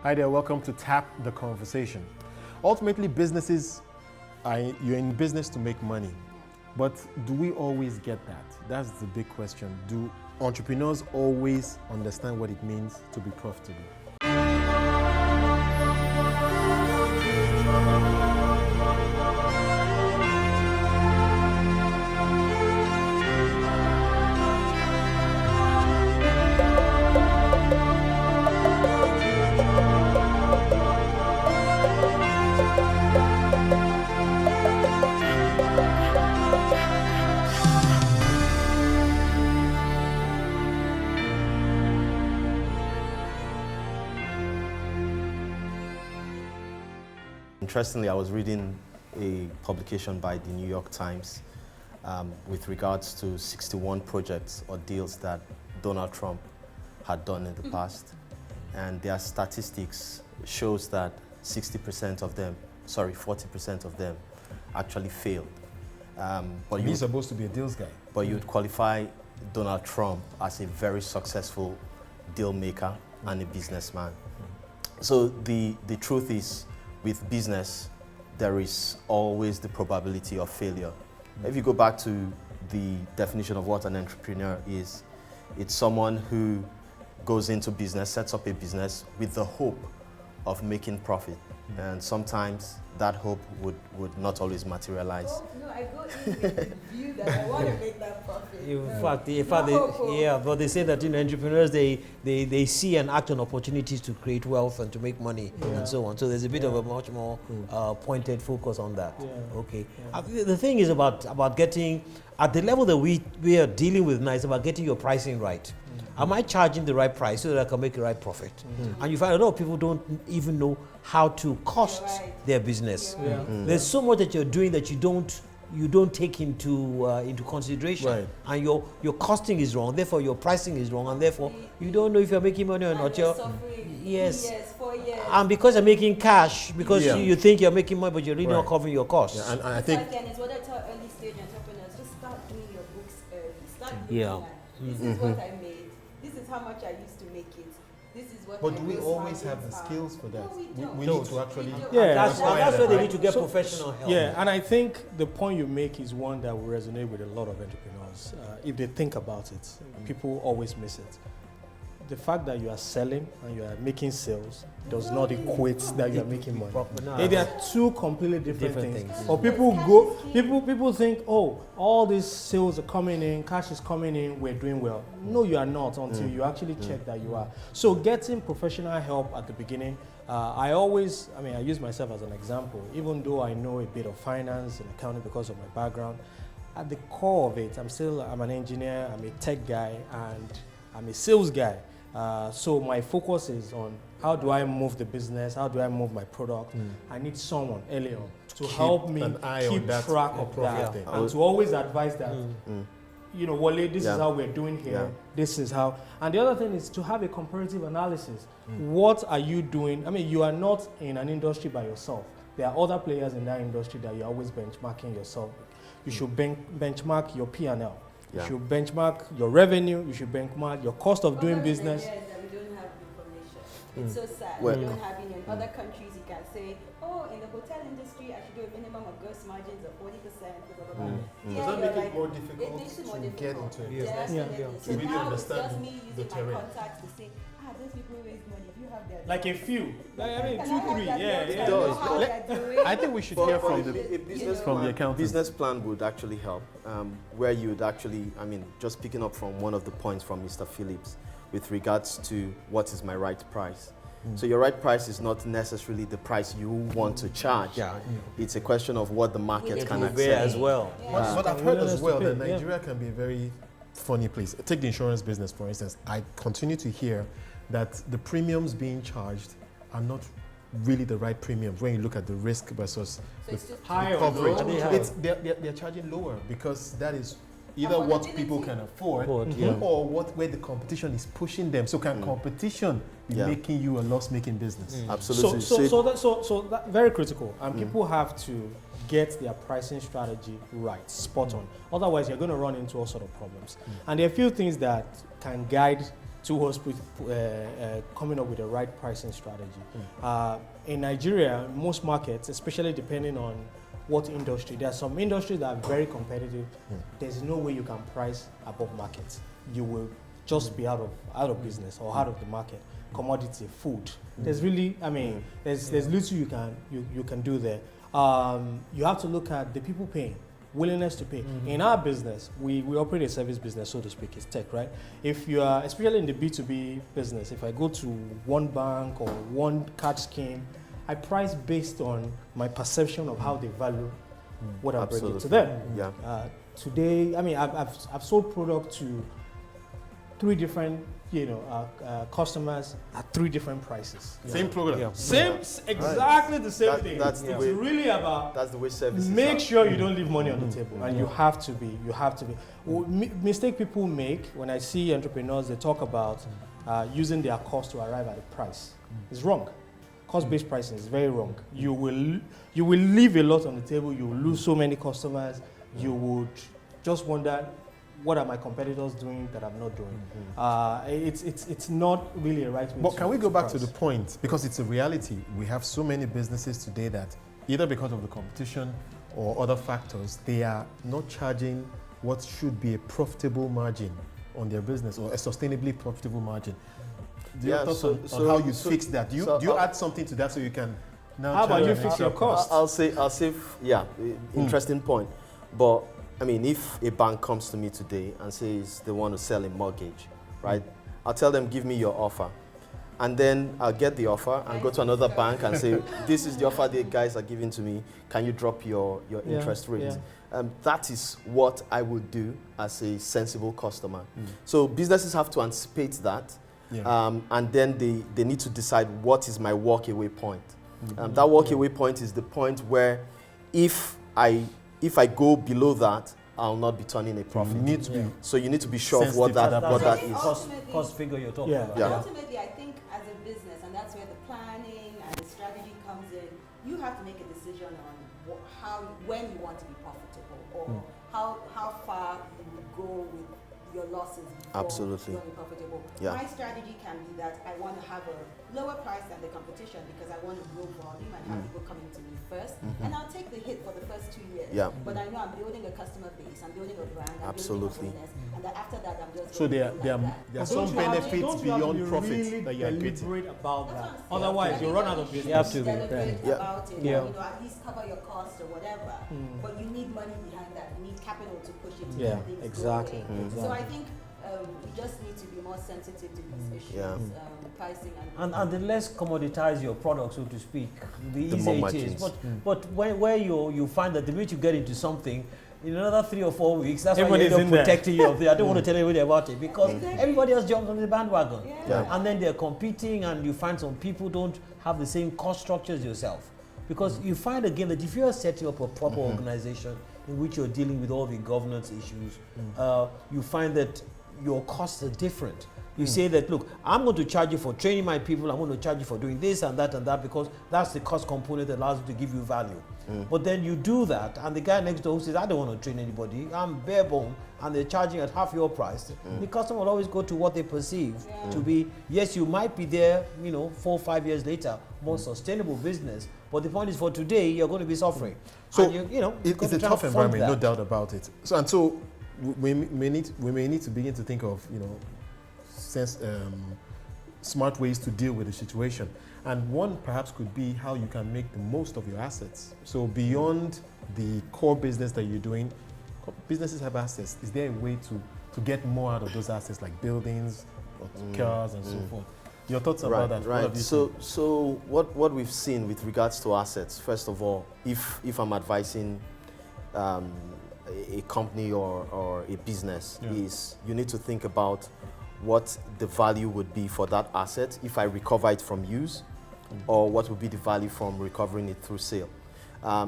Hi there, welcome to Tap the Conversation. Ultimately, you're in business to make money. But do we always get that? That's the big question. Do entrepreneurs always understand what it means to be profitable? Interestingly, I was reading a publication by the New York Times with regards to 61 projects or deals that Donald Trump had done in the past. And their statistics shows that 40% of them actually failed. But he's supposed to be a deals guy. But you'd qualify Donald Trump as a very successful deal maker and a businessman. So the truth is, with business, there is always the probability of failure. If you go back to the definition of what an entrepreneur is, it's someone who goes into business, sets up a business with the hope of making profit. And sometimes that hope would not always materialize. Oh, no, I go in with the view that I want to make that profit. But they say that entrepreneurs they see and act on opportunities to create wealth and to make money and so on. So there's a bit of a much more pointed focus on that. Yeah. Okay. The thing is about getting at the level that we are dealing with now. It's about getting your pricing right. Am I charging the right price so that I can make the right profit? And you find a lot of people don't even know how to cost their business. There's so much that you're doing that you don't take into consideration, and your costing is wrong. Therefore, your pricing is wrong, and therefore you don't know if you're making money or not. Yes. 4 years. And because you're making cash, because you think you're making money, but you're really not covering your costs. Yeah, and I think Again, it's what I tell early stage entrepreneurs: just start doing your books early. Start looking at this is what I made. This is how much I used to make it. This is what. But do we always have the skills for that? No, we don't. We need to actually. That's where they need to get professional help. Yeah, and I think the point you make is one that will resonate with a lot of entrepreneurs. If they think about it, people always miss it. The fact that you are selling and you are making sales does not equate that you are making money. They are two completely different things. Or people think, oh, all these sales are coming in, cash is coming in, we're doing well. No, you are not until you actually check that you are. So getting professional help at the beginning, I use myself as an example. Even though I know a bit of finance and accounting because of my background, at the core of it, I'm an engineer, I'm a tech guy, and I'm a sales guy. So my focus is on how do I move the business, how do I move my product. I need someone early on to help me keep track of that and to always advise that, Wale, this is how we're doing here, this is how. And the other thing is to have a comparative analysis. What are you doing? I mean, you are not in an industry by yourself. There are other players in that industry that you're always benchmarking yourself. You should benchmark your P&L. You should benchmark your revenue. You should benchmark your cost of doing business. That we don't have information. It's so sad. We don't have it. In other countries, you can say, oh, in the hotel industry, I should do a minimum of gross margins of 40%. Blah, blah, blah. Does that make it more difficult to get into it? So really now understand it's just me the using terrain. my contacts to say, those people raise money. If you have their Like a few. I think we should hear from the accountant. Business plan would actually help, where you'd actually, just picking up from one of the points from Mr. Phillips with regards to what is my right price. So your right price is not necessarily the price you want to charge. It's a question of what the market can accept as well. But I've heard as well that Nigeria can be a very funny place. Take the insurance business, for instance. I continue to hear that the premiums being charged are not really the right premiums when you look at the risk versus the coverage. They're charging lower because that is either what people can afford or where the competition is pushing them. So can competition be making you a loss-making business? Absolutely. So that very critical. And people have to get their pricing strategy right, spot on. Otherwise, you're going to run into all sort of problems. And there are a few things that can guide towards coming up with the right pricing strategy. In Nigeria, most markets, especially depending on what industry, there are some industries that are very competitive. There's no way you can price above market. You will just be out of business or out of the market. Commodity, food. There's really, I mean, there's little you can do there. You have to look at the people paying, willingness to pay. In our business, we operate a service business, so to speak. It's tech, right? If you are, especially in the B2B business, if I go to one bank or one card scheme, I price based on my perception of how they value what I'm bringing to them. Yeah. Today, I mean, I've sold product to 3 different customers at 3 different prices. Same program. Exactly the same thing. That's the way, it's really about. That's the way services Make are. sure you don't leave money on the table, and you have to be. Mistake people make when I see entrepreneurs, they talk about using their cost to arrive at a price. It's wrong. Cost-based pricing is very wrong. You will leave a lot on the table. You will lose so many customers. You would just wonder, what are my competitors doing that I'm not doing? It's not really a right way. But can we go back to the point? Because it's a reality. We have so many businesses today that either because of the competition or other factors, they are not charging what should be a profitable margin on their business, or a sustainably profitable margin. Do you have thoughts on how you fix that? Do you add something to that so you can now? How about you fix your costs? I'll say, interesting point. But I mean, if a bank comes to me today and says they want to sell a mortgage, right? I'll tell them, give me your offer. And then I'll get the offer and go to another bank and say, this is the offer the guys are giving to me. Can you drop your interest rate? Yeah. That is what I would do as a sensible customer. So businesses have to anticipate that. Yeah. And then they need to decide, what is my walk-away point. That walk-away point is the point where if I go below that, I'll not be turning a profit. So you need to be sure of what that is. Cost figure you're talking about. Yeah. Ultimately, I think as a business, and that's where the planning and the strategy comes in, you have to make a decision on when you want to be profitable, or how far you would go with your losses before you're profitable. Yeah. My strategy can be that I want to have a lower price than the competition because I want to grow volume and have people coming to me first. And I'll take the hit for the first 2 years. Yeah. But I know I'm building a customer base, I'm building a brand, I'm Absolutely. building awareness, and that after that I'm just So there are some benefits beyond profit that you are getting. Deliberate about that. Otherwise, you run out of business. You have to be. Deliberate about it. Yeah. At least cover your costs or whatever. But you need money behind that. You need capital to push it to Yeah, get things exactly. going. So I think we just need to be more sensitive to these issues, pricing and the less commoditize your product, so to speak, the easier more it is. margins. But where you find that the minute you get into something, in another 3 or 4 weeks, that's why Everybody's you end in up there. protecting you. I don't want to tell anybody about it because everybody else jumps on the bandwagon. Yeah. And then they're competing, and you find some people don't have the same cost structure as yourself. Because you find again that if you're setting up a proper organization in which you're dealing with all the governance issues, you find that your costs are different. You say that, look, I'm going to charge you for training my people, I'm going to charge you for doing this and that, because that's the cost component that allows you to give you value. But then you do that, and the guy next door who says, I don't want to train anybody, I'm bare bone, and they're charging at half your price, the customer will always go to what they perceive to be, yes, you might be there, 4 or 5 years later, more sustainable business, but the point is for today, you're going to be suffering. So, and it's a tough environment, no doubt about it. So we may need to begin to think of, smart ways to deal with the situation. And one perhaps could be how you can make the most of your assets. So beyond the core business that you're doing, businesses have assets. Is there a way to get more out of those assets, like buildings, or cars, and so forth? Your thoughts about that? Right. So what we've seen with regards to assets, first of all, if I'm advising a company or a business, is you need to think about what the value would be for that asset if I recover it from use, or what would be the value from recovering it through sale.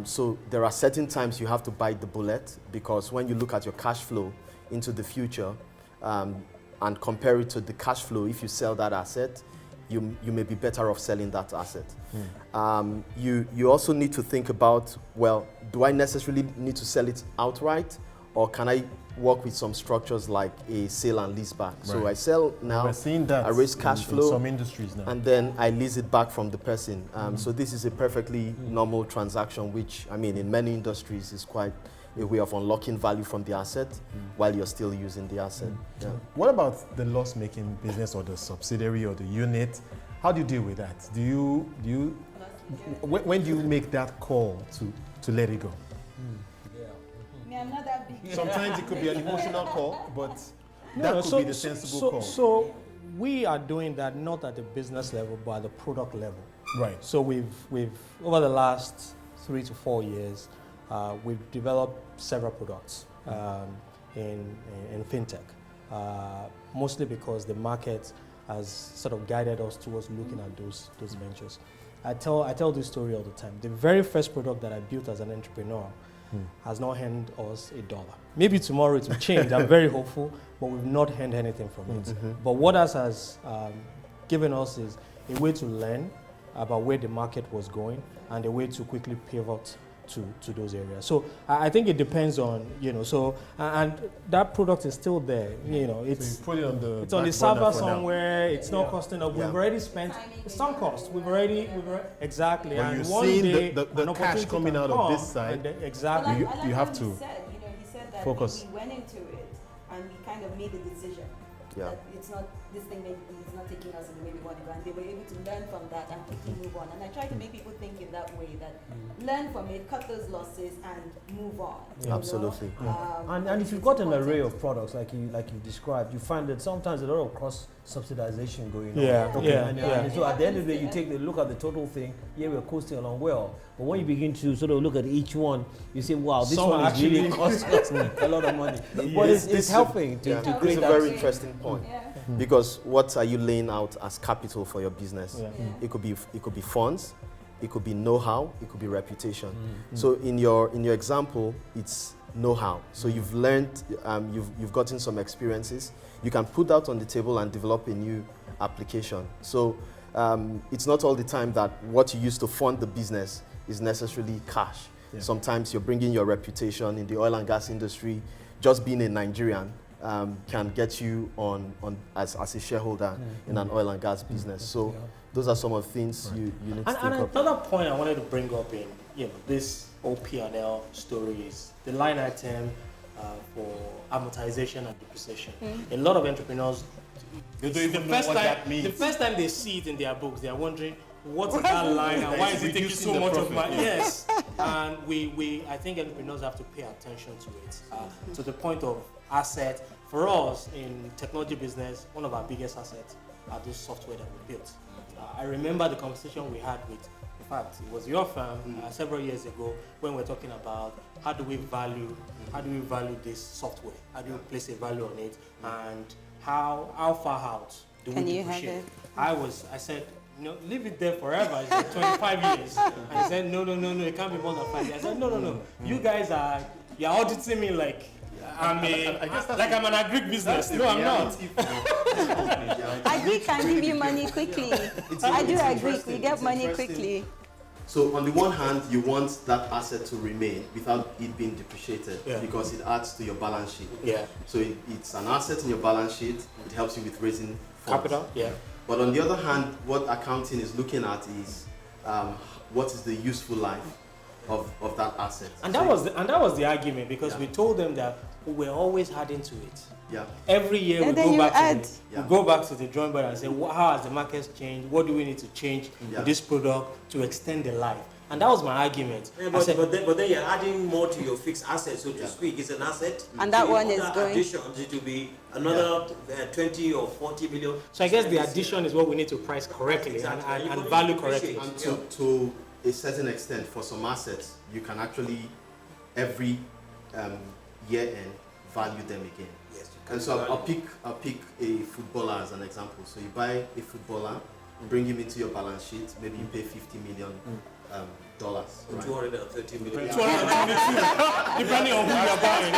So there are certain times you have to bite the bullet, because when you look at your cash flow into the future and compare it to the cash flow, if you sell that asset, you may be better off selling that asset. You also need to think about, well, do I necessarily need to sell it outright, or can I work with some structures like a sale and lease back. So Right. I sell now, We're seeing that I raise cash in flow, some industries now. and then I lease it back from the person. So this is a perfectly normal transaction, which, I mean, in many industries is quite a way of unlocking value from the asset while you're still using the asset. Yeah. What about the loss-making business or the subsidiary or the unit? How do you deal with that? When do you make that call to let it go? Me, I'm not that big. Sometimes it could be an emotional call, but that could be the sensible call. So we are doing that not at the business level, but at the product level. Right. So we've over the last 3 to 4 years, we've developed several products in fintech, mostly because the market has sort of guided us towards looking at those ventures. I tell this story all the time. The very first product that I built as an entrepreneur has not earned us $1. Maybe tomorrow it will change. I'm very hopeful, but we've not earned anything from it. But what else has given us is a way to learn about where the market was going and a way to quickly pivot to those areas. So I think it depends on, so, and that product is still there, it's, So you put it on the it's on the back burner server for now. somewhere, it's not costing us, Yeah. we've already spent some cost, exactly, But and you're one seeing day the an cash opportunity coming can out of come, this side. and then- But exactly. You- I like you have how to he said that focus. we went into it and we kind of made the decision Yeah. that it's not, this thing maybe is not taking us in the way we want to go, and they were able to learn from that and quickly move on. And I try to make people think in that way, that learn from it, cut those losses, and move on. you know? Absolutely. And if you've it's got an important. array of products like you described, you find that sometimes a lot of cross subsidization going on. Yeah, yeah, And, yeah. and so at the end of the day, you take the look at the total thing. Yeah, we're coasting along well, but when you begin to sort of look at each one, you say, "Wow, this Some one is really actually- costing us a lot of money." But This- it's this is- helping to Yeah. to This create is a that. very interesting point. Yeah. Because what are you laying out as capital for your business? Yeah. It could be funds, it could be know-how, it could be reputation. So in your example, it's know-how. So you've learned, you've gotten some experiences. You can put that on the table and develop a new application. So it's not all the time that what you use to fund the business is necessarily cash. Yeah. Sometimes you're bringing your reputation in the oil and gas industry. Just being a Nigerian can get you on as a shareholder in an oil and gas business. So those are some of the things you need to And think of. another point I wanted to bring up in this OP&L story is the line item for amortization and depreciation. A lot of entrepreneurs, They don't even know what that means. the first time they see it in their books, they are wondering what's that line and why is it taking so much of my yes? And I think entrepreneurs have to pay attention to it to the point of asset. For us in technology business, one of our biggest assets are those software that we built. I remember the conversation we had with, in fact, it was your firm several years ago when we were talking about how do we value this software? How do we place a value on it? And how far out do Can we you have depreciate? it? I said, no, leave it there forever. It's like 25 years. And he said, no, it can't be more than 5 years. I said, no. You guys you're auditing me like I'm an agri business. No, I'm not. Agri can give you money quickly. I do agree. You get money interesting. quickly. So on the one hand, you want that asset to remain without it being depreciated because it adds to your balance sheet. Yeah. So it's an asset in your balance sheet. It helps you with raising funds. Capital? Yeah. But on the other hand, what accounting is looking at is what is the useful life of that asset. And that was the argument because we told them that we're always adding to it. Yeah. Every year And we then go you back add. Yeah. we go back to the drawing board and say, how has the market changed? What do we need to change Yeah. with this product to extend the life? And that was my argument. Yeah, I said, but then you're adding more to your fixed asset, so to Yeah. speak. It's an asset. And that So one is other going- additions, it will be another 20 or 40 million. so I guess the addition is what we need to price correctly Exactly. and value correctly. And to a certain extent, for some assets, you can actually every year end value them again. Yes, you can And so value. I'll pick a footballer as an example. So you buy a footballer bring him into your balance sheet. Maybe you pay $50 million. Dollars, right? 230 million. Depending on who you're buying.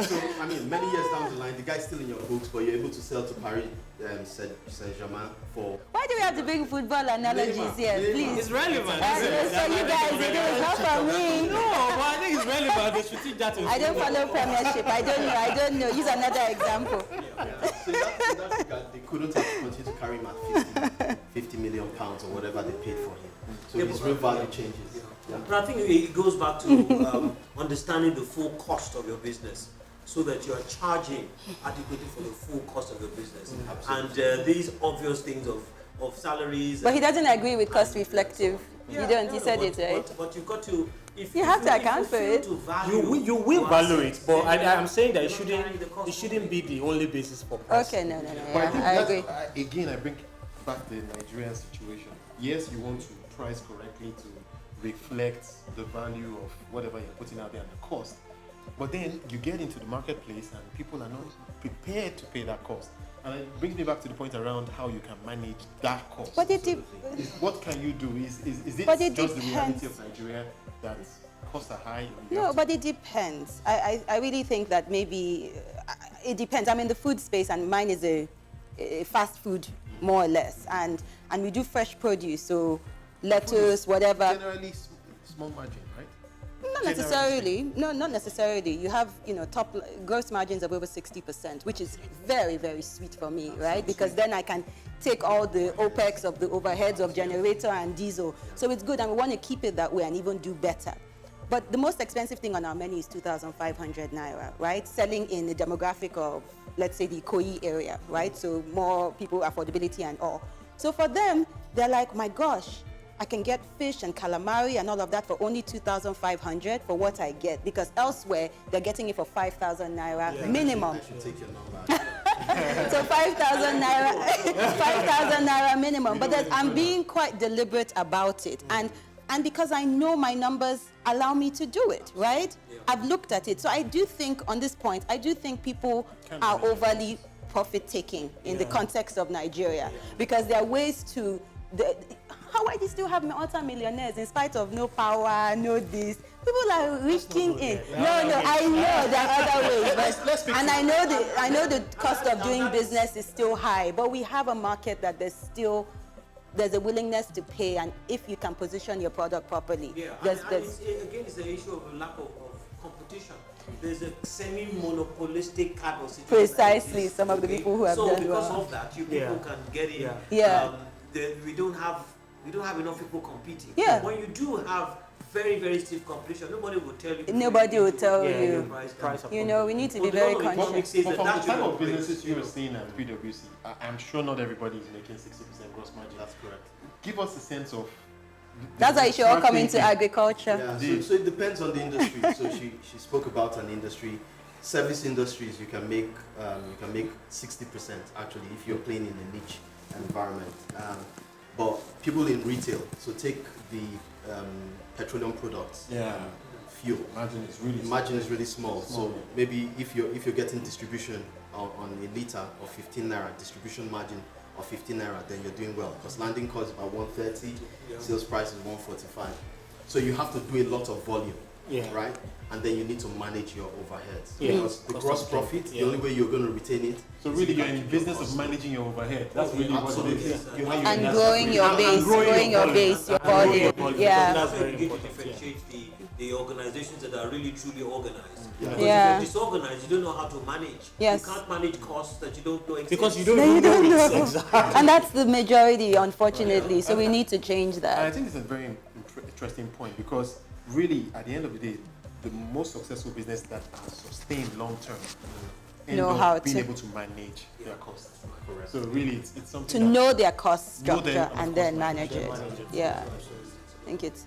So, I mean, many years down the line, the guy's still in your books, but you're able to sell to Paris Saint-Germain for... Why do we have to bring football analogies here, please? It's relevant. So you guys, it is not for me. No, but I think it's relevant. They should teach that in I don't follow Premiership. I don't know. Use another example. So in that regard, they couldn't have continued to carry him at 50 million pounds or whatever they paid for him. So his real value changes. Yeah. But I think it goes back to understanding the full cost of your business, so that you are charging adequately for the full cost of your business. And these obvious things of salaries. But he doesn't agree with cost reflective. Yeah, You don't. He said it, right? But you've got to. If You have to account if for you it. feel to value You will your value it, assets, but then I'm saying that you're not carrying the cost it shouldn't of be it. the only basis for pricing. Okay, no. But I Yeah, think I that's, agree. again, I bring back the Nigerian situation. Yes, you want to price correctly to reflect the value of whatever you're putting out there and the cost. But then you get into the marketplace and people are not prepared to pay that cost. And it brings me back to the point around how you can manage that cost. But it What can you do? Is it But it just the depends. reality of Nigeria that costs are high? No, but it depends. I really think that maybe it depends. I'm in the food space, and mine is a fast food, more or less. And we do fresh produce, so lettuce, whatever. Generally small margin, right? Not necessarily. No, not necessarily. You have, top gross margins of over 60%, which is very, very sweet for me, right? Because then I can take all the OPEX of the overheads of generator and diesel. So it's good, and we want to keep it that way and even do better. But the most expensive thing on our menu is 2,500 naira, right? Selling in the demographic of, let's say, the Ikoyi area, right? So more people, affordability and all. So for them, they're like, my gosh, I can get fish and calamari and all of that for only 2,500 for what I get, because elsewhere they're getting it for 5,000 naira minimum. I should take your number. So 5,000 naira, 5,000 naira minimum. But I'm being quite deliberate about it, and because I know my numbers allow me to do it, right? I've looked at it, so I do think on this point, I do think people are overly profit-taking in the context of Nigeria, because there are ways to. Why do you still have multi-millionaires in spite of no power, no this? People are reaching in. No, I know there are other ways, but, and I know the cost of doing business is still high, but we have a market that there's a willingness to pay, and if you can position your product properly, again, it's the issue of a lack of competition. There's a semi-monopolistic kind of situation. Precisely, some of the people who have done So because well. of that, you people can get in. We don't have enough people competing. Yeah. When you do have very, very stiff competition, nobody will tell you. Nobody will tell you. Price We need to be But the very law of economics conscious. says But that from that the type should of operate, businesses you are seeing at PwC, I'm sure not everybody is making 60% gross margin. That's correct. Give us a sense of. That's why you should all come into agriculture. Yeah, so it depends on the industry. So she spoke about an industry. Service industries, you can make 60% actually if you're playing in a niche environment. But people in retail, so take the petroleum products. Fuel. Margin is really small. So maybe if you're getting distribution on a liter of 15 naira, distribution margin of 15 naira, then you're doing well, because landing cost is about 130, sales price is 145. So you have to do a lot of volume, right? And then you need to manage your overheads. Because the gross profit, the only way you're going to retain it. So really, you're in the business of managing your overhead. That's really what it is. And growing your base, your volume. That's where you get to differentiate the organizations that are really truly organized. Because if you're disorganized, you don't know how to manage. Yes. You can't manage costs that you don't know exist. Because you don't know. Exactly. And that's the majority, unfortunately. So we need to change And that. I think it's a very interesting point, because really, at the end of the day, the most successful business that are sustained long term Know how being to- able to manage their costs. Correct. So really, it's something To know their cost Know them structure and and of then course manage it. Yeah. I think it's